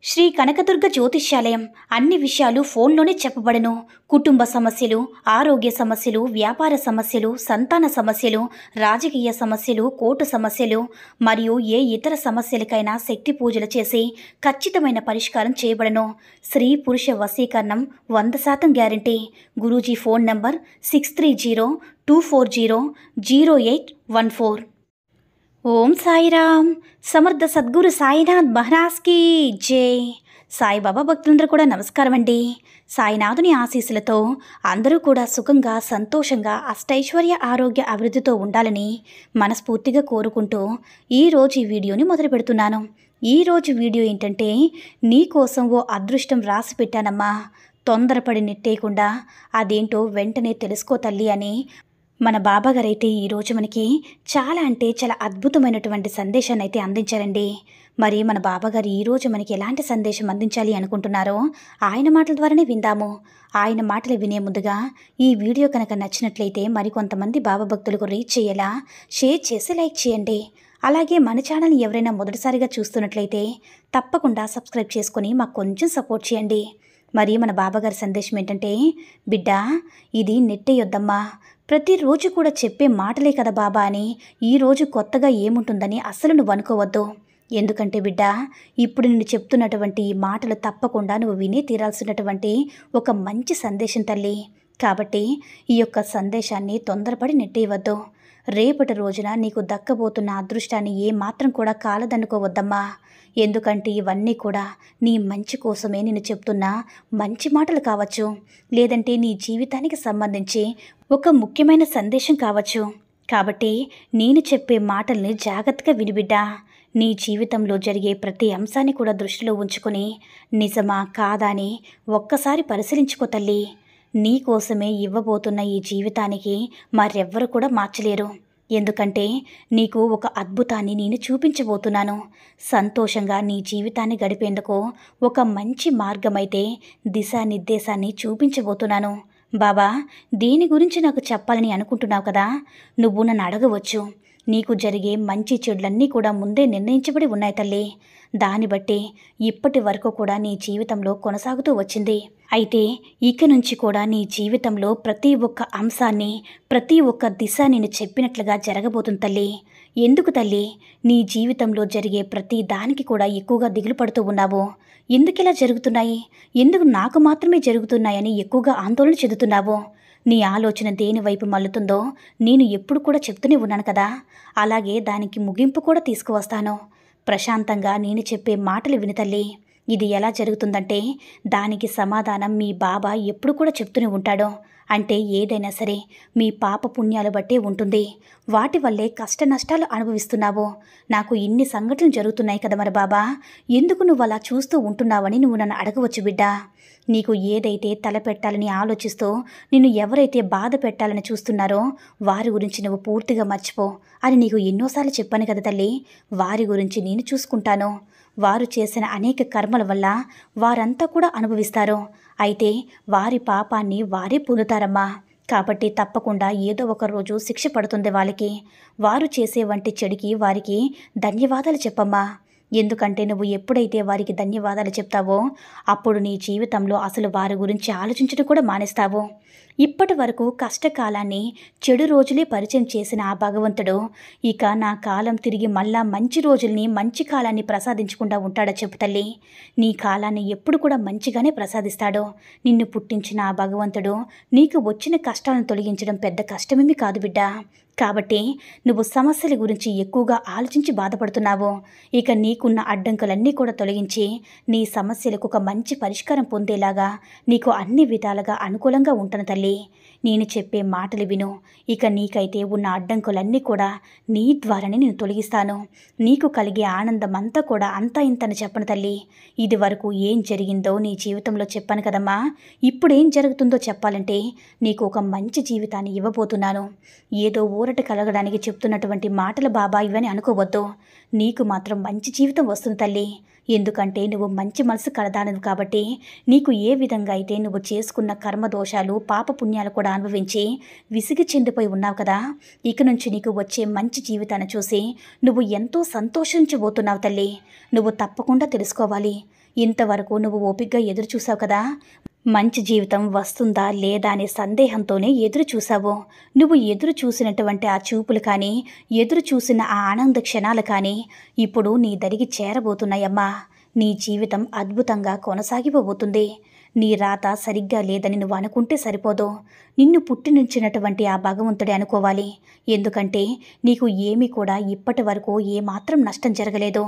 శ్రీ కనకదుర్గ జ్యోతిష్యాలయం అన్ని విషయాలు ఫోన్లోనే చెప్పబడను. కుటుంబ సమస్యలు, ఆరోగ్య సమస్యలు, వ్యాపార సమస్యలు, సంతాన సమస్యలు, రాజకీయ సమస్యలు, కోర్టు సమస్యలు మరియు ఏ ఇతర సమస్యలకైనా శక్తి పూజలు చేసి ఖచ్చితమైన పరిష్కారం చేయబడను. స్త్రీ పురుష వశీకరణం 100% గ్యారంటీ. Guruji phone number 6302400814. ఓం సాయిరామ్. సమర్థ సద్గురు సాయినాథ్ మహారాజ్కి జై. సాయిబాబా భక్తులందరూ కూడా నమస్కారం అండి. సాయినాథుని ఆశీస్సులతో అందరూ కూడా సుఖంగా, సంతోషంగా, అష్టైశ్వర్య, ఆరోగ్య అభివృద్ధితో ఉండాలని మనస్ఫూర్తిగా కోరుకుంటూ ఈరోజు ఈ వీడియోని మొదలు పెడుతున్నాను. ఈరోజు వీడియో ఏంటంటే, నీకోసం ఓ అదృష్టం రాసి పెట్టానమ్మా, తొందరపడి నెట్టేయకుండా అదేంటో వెంటనే తెలుసుకో తల్లి అని మన బాబాగారైతే ఈరోజు మనకి చాలా అద్భుతమైనటువంటి సందేశాన్ని అయితే అందించారండి. మరి మన బాబాగారు ఈరోజు మనకి ఎలాంటి సందేశం అందించాలి అనుకుంటున్నారో ఆయన మాటల ద్వారానే విందాము. ఆయన మాటలు వినే ముందుగా ఈ వీడియో కనుక నచ్చినట్లయితే మరికొంతమంది బాబా భక్తులకు రీచ్ చేయేలా షేర్ చేసి లైక్ చేయండి. అలాగే మన ఛానల్ని ఎవరైనా మొదటిసారిగా చూస్తున్నట్లయితే తప్పకుండా సబ్స్క్రైబ్ చేసుకొని మాకు కొంచెం సపోర్ట్ చేయండి. మరి మన బాబాగారి సందేశం ఏంటంటే, బిడ్డ, ఇది నెట్టేయొద్దమ్మా. ప్రతిరోజు కూడా చెప్పే మాటలే కదా బాబా అని ఈరోజు కొత్తగా ఏముంటుందని అస్సలు నువ్వు అనుకోవద్దు. ఎందుకంటే బిడ్డ, ఇప్పుడు నేను చెప్తున్నటువంటి ఈ మాటలు తప్పకుండా నువ్వు వినే తీరాల్సినటువంటి ఒక మంచి సందేశం తల్లి. కాబట్టి ఈ యొక్క సందేశాన్ని తొందరపడి నెట్టేయవద్దు. రేపటి రోజున నీకు దక్కబోతున్న అదృష్టాన్ని ఏమాత్రం కూడా కాలదనుకోవద్దమ్మా. ఎందుకంటే ఇవన్నీ కూడా నీ మంచి కోసమే నేను చెప్తున్న మంచి మాటలు కావచ్చు, లేదంటే నీ జీవితానికి సంబంధించి ఒక ముఖ్యమైన సందేశం కావచ్చు. కాబట్టి నేను చెప్పే మాటల్ని జాగ్రత్తగా వినిబిడ్డా. నీ జీవితంలో జరిగే ప్రతి అంశాన్ని కూడా దృష్టిలో ఉంచుకొని నిజమా కాదా అని ఒక్కసారి పరిశీలించుకో తల్లి. నీ కోసమే ఇవ్వబోతున్న ఈ జీవితానికి మరెవ్వరు కూడా మార్చలేరు. ఎందుకంటే నీకు ఒక అద్భుతాన్ని నేను చూపించబోతున్నాను. సంతోషంగా నీ జీవితాన్ని గడిపేందుకు ఒక మంచి మార్గమైతే దిశానిర్దేశాన్ని చూపించబోతున్నాను. బాబా, దీని గురించి నాకు చెప్పాలని అనుకుంటున్నావు కదా, నువ్వు నన్ను అడగవచ్చు. నీకు జరిగే మంచి చెడులన్నీ కూడా ముందే నిర్ణయించబడి ఉన్నాయి తల్లి. దాన్ని బట్టి ఇప్పటి వరకు కూడా నీ జీవితంలో కొనసాగుతూ వచ్చింది. అయితే ఇక నుంచి కూడా నీ జీవితంలో ప్రతి ఒక్క అంశాన్ని, ప్రతి ఒక్క దిశ నేను చెప్పినట్లుగా జరగబోతుంది తల్లి. ఎందుకు తల్లి నీ జీవితంలో జరిగే ప్రతి దానికి కూడా ఎక్కువగా దిగులు పడుతూ ఉన్నావు? ఎందుకు ఇలా జరుగుతున్నాయి, ఎందుకు నాకు మాత్రమే జరుగుతున్నాయని ఎక్కువగా ఆందోళన చెందుతున్నావు? నీ ఆలోచన దేని వైపు మల్లుతుందో నేను ఎప్పుడు కూడా చెప్తూనే ఉన్నాను కదా. అలాగే దానికి ముగింపు కూడా తీసుకువస్తాను. ప్రశాంతంగా నేను చెప్పే మాటలు విని తల్లి. ఇది ఎలా జరుగుతుందంటే దానికి సమాధానం మీ బాబా ఎప్పుడు కూడా చెప్తూనే ఉంటాడు. అంటే ఏదైనా సరే మీ పాప పుణ్యాలు బట్టే ఉంటుంది. వాటి వల్లే కష్ట నష్టాలు అనుభవిస్తున్నావు. నాకు ఇన్ని సంఘటనలు జరుగుతున్నాయి కదా మరి బాబా, ఎందుకు నువ్వు అలా చూస్తూ ఉంటున్నావని నువ్వు నన్ను అడగవచ్చు బిడ్డా. నీకు ఏదైతే తలపెట్టాలని ఆలోచిస్తూ నిన్ను ఎవరైతే బాధ పెట్టాలని చూస్తున్నారో వారి గురించి నువ్వు పూర్తిగా మర్చిపో అని నీకు ఎన్నోసార్లు చెప్పాను కదా తల్లి. వారి గురించి నేను చూసుకుంటాను. వారు చేసిన అనేక కర్మల వల్ల వారంతా కూడా అనుభవిస్తారు. అయితే వారి పాపాన్ని వారే పొందుతారమ్మా. కాబట్టి తప్పకుండా ఏదో ఒక రోజు శిక్ష పడుతుంది వాళ్ళకి. వారు చేసే వంటి చెడుకి వారికి ధన్యవాదాలు చెప్పమ్మా. ఎందుకంటే నువ్వు ఎప్పుడైతే వారికి ధన్యవాదాలు చెప్తావో అప్పుడు నీ జీవితంలో అసలు వారి గురించి ఆలోచించడం కూడా మానేస్తావు. ఇప్పటి వరకు కష్టకాలాన్ని, చెడు రోజులే పరిచయం చేసిన ఆ భగవంతుడు ఇక నా కాలం తిరిగి మళ్ళా మంచి రోజుల్ని, మంచి కాలాన్ని ప్రసాదించకుండా ఉంటాడో చెప్పు తల్లి. నీ కాలాన్ని ఎప్పుడు కూడా మంచిగానే ప్రసాదిస్తాడు. నిన్ను పుట్టించిన ఆ భగవంతుడు నీకు వచ్చిన కష్టాలను తొలగించడం పెద్ద కష్టమేమీ కాదు బిడ్డ. కాబట్టి నువ్వు సమస్యల గురించి ఎక్కువగా ఆలోచించి బాధపడుతున్నావు. ఇక నీకున్న అడ్డంకులన్నీ కూడా తొలగించి నీ సమస్యలకు ఒక మంచి పరిష్కారం పొందేలాగా నీకు అన్ని విధాలుగా అనుకూలంగా ఉంటాను తల్లి. నేను చెప్పే మాటలు విను. ఇక నీకైతే ఉన్న అడ్డంకులన్నీ కూడా నీ ద్వారానే నేను తొలగిస్తాను. నీకు కలిగే ఆనందం అంతా కూడా అంతా ఇంతని చెప్పను తల్లి. ఇది వరకు ఏం జరిగిందో నీ జీవితంలో చెప్పాను కదమ్మా. ఇప్పుడు ఏం జరుగుతుందో చెప్పాలంటే నీకు ఒక మంచి జీవితాన్ని ఇవ్వబోతున్నాను. ఏదో ఊరట కలగడానికి చెప్తున్నటువంటి మాటలు బాబా ఇవని అనుకోవద్దు. నీకు మాత్రం మంచి జీవితం వస్తుంది తల్లి. ఎందుకంటే నువ్వు మంచి మనసు కలదానవు కాబట్టి నీకు ఏ విధంగా అయితే నువ్వు చేసుకున్న కర్మదోషాలు పాపపుణ్యాలు కూడా అనుభవించి విసిగి చెందిపోయి ఉన్నావు కదా, ఇక నుంచి నీకు వచ్చే మంచి జీవితాన్ని చూసి నువ్వు ఎంతో సంతోషించబోతున్నావు తల్లి. నువ్వు తప్పకుండా తెలుసుకోవాలి. ఇంతవరకు నువ్వు ఓపికగా ఎదురు చూసావు కదా, మంచి జీవితం వస్తుందా లేదా అనే సందేహంతోనే ఎదురు చూసావు. నువ్వు ఎదురు చూసినటువంటి ఆ చూపులు కానీ, ఎదురు చూసిన ఆ ఆనంద క్షణాలు కానీ ఇప్పుడు నీ దరికి చేరబోతున్నాయమ్మా. నీ జీవితం అద్భుతంగా కొనసాగిపోబోతుంది. నీ రాత సరిగ్గా లేదని నువ్వు అనుకుంటే సరిపోదు. నిన్ను పుట్టినిచ్చినటువంటి ఆ భగవంతుడే అనుకోవాలి. ఎందుకంటే నీకు ఏమీ కూడా ఇప్పటి వరకు ఏమాత్రం నష్టం జరగలేదు.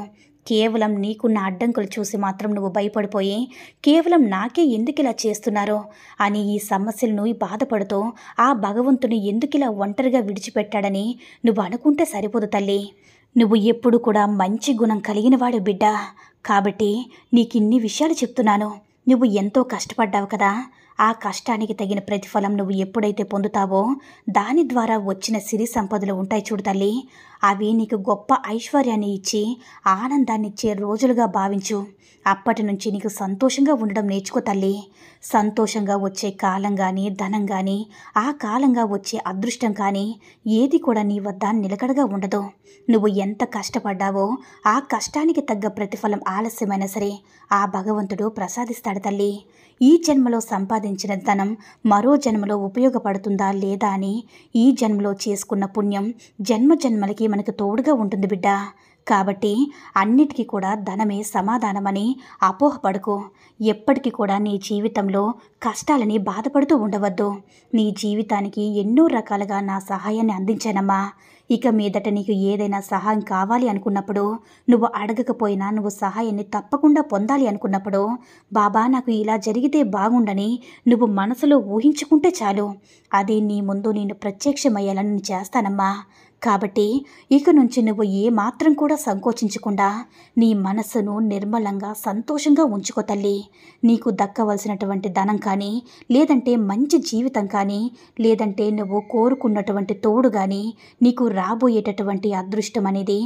కేవలం నీకున్న అడ్డంకులు చూసి మాత్రం నువ్వు భయపడిపోయి కేవలం నాకే ఎందుకిలా చేస్తున్నారో అని ఈ సమస్యలను బాధపడుతూ ఆ భగవంతుని ఎందుకిలా ఒంటరిగా విడిచిపెట్టాడని నువ్వు అనుకుంటే సరిపోదు తల్లి. నువ్వు ఎప్పుడు కూడా మంచి గుణం కలిగినవాడు బిడ్డ. కాబట్టి నీకిన్ని విషయాలు చెప్తున్నాను. నువ్వు ఎంతో కష్టపడ్డావు కదా, ఆ కష్టానికి తగిన ప్రతిఫలం నువ్వు ఎప్పుడైతే పొందుతావో దాని ద్వారా వచ్చిన సిరి సంపదలు ఉంటాయి చూడు తల్లి, అవి నీకు గొప్ప ఐశ్వర్యాన్ని ఇచ్చి ఆనందాన్ని ఇచ్చే రోజులుగా భావించు. అప్పటి నుంచి నీకు సంతోషంగా ఉండడం నేర్చుకో తల్లి. సంతోషంగా వచ్చే కాలం కానీ, ధనం కానీ, ఆ కాలంగా వచ్చే అదృష్టం కానీ ఏది కూడా నీ వద్ద నిలకడగా ఉండదు. నువ్వు ఎంత కష్టపడ్డావో ఆ కష్టానికి తగ్గ ప్రతిఫలం ఆలస్యమైనా సరే ఆ భగవంతుడు ప్రసాదిస్తాడు తల్లి. ఈ జన్మలో సంపాదించిన ధనం మరో జన్మలో ఉపయోగపడుతుందా లేదా అని ఈ జన్మలో చేసుకున్న పుణ్యం జన్మ జన్మలకి మనకు తోడుగా ఉంటుంది బిడ్డ. కాబట్టి అన్నిటికీ కూడా ధనమే సమాధానమని అపోహపడకు. ఎప్పటికీ కూడా నీ జీవితంలో కష్టాలని బాధపడుతూ ఉండవద్దు. నీ జీవితానికి ఎన్నో రకాలుగా నా సహాయాన్ని అందించానమ్మా. ఇక మీదట నీకు ఏదైనా సహాయం కావాలి అనుకున్నప్పుడు, నువ్వు అడగకపోయినా నువ్వు సహాయాన్ని తప్పకుండా పొందాలి అనుకున్నప్పుడు, బాబా నాకు ఇలా జరిగితే బాగుండని నువ్వు మనసులో ఊహించుకుంటే చాలు, అది నీ ముందు నేను ప్రత్యక్షమయ్యేలా చేస్తానమ్మా. కాబట్టి ఇక నుంచి నువ్వు ఏమాత్రం కూడా సంకోచించకుండా నీ మనస్సును నిర్మలంగా సంతోషంగా ఉంచుకో తల్లి. నీకు దక్కవలసినటువంటి ధనం కానీ, లేదంటే మంచి జీవితం కానీ, లేదంటే నువ్వు కోరుకున్నటువంటి తోడు కానీ, నీకు రాబోయేటటువంటి అదృష్టం అనేది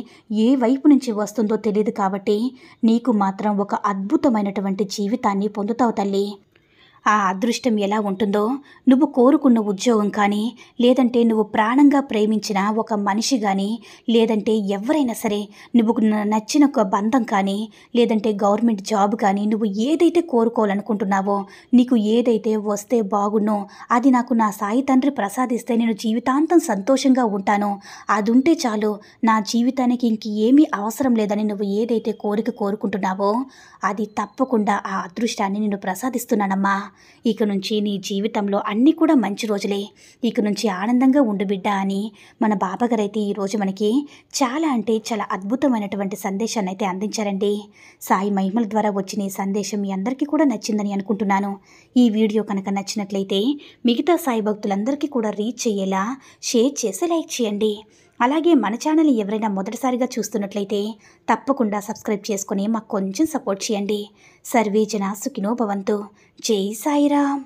ఏ వైపు నుంచి వస్తుందో తెలియదు. కాబట్టి నీకు మాత్రం ఒక అద్భుతమైనటువంటి జీవితాన్ని పొందుతావు తల్లి. ఆ అదృష్టం ఎలా ఉంటుందో, నువ్వు కోరుకున్న ఉద్యోగం కానీ, లేదంటే నువ్వు ప్రాణంగా ప్రేమించిన ఒక మనిషి కానీ, లేదంటే ఎవరైనా సరే నువ్వు నచ్చిన ఒక బంధం కానీ, లేదంటే గవర్నమెంట్ జాబ్ కానీ, నువ్వు ఏదైతే కోరుకోవాలనుకుంటున్నావో, నీకు ఏదైతే వస్తే బాగున్నో, అది నాకు నా సాయి తండ్రి ప్రసాదిస్తే నేను జీవితాంతం సంతోషంగా ఉంటాను, అది ఉంటే చాలు, నా జీవితానికి ఇంక ఏమీ అవసరం లేదని నువ్వు ఏదైతే కోరుకుంటున్నావో అది తప్పకుండా ఆ అదృష్టాన్ని నేను ప్రసాదిస్తున్నానమ్మా. ఇక నుంచి నీ జీవితంలో అన్నీ కూడా మంచి రోజులే. ఇక నుంచి ఆనందంగా ఉండు బిడ్డ అని మన బాబాగారైతే ఈరోజు మనకి చాలా అంటే చాలా అద్భుతమైనటువంటి సందేశాన్ని అయితే అందించారండి. సాయి మహిమల ద్వారా వచ్చిన ఈ సందేశం మీ అందరికీ కూడా నచ్చిందని అనుకుంటున్నాను. ఈ వీడియో కనుక నచ్చినట్లయితే మిగతా సాయి భక్తులందరికీ కూడా రీచ్ అయ్యేలా షేర్ చేసి లైక్ చేయండి. అలాగే మన ఛానల్ని ఎవరైనా మొదటిసారిగా చూస్తున్నట్లయితే తప్పకుండా సబ్స్క్రైబ్ చేసుకొని మాకు కొంచెం సపోర్ట్ చేయండి. సర్వే జన సుఖినో భవంతు. జై సాయిరామ్.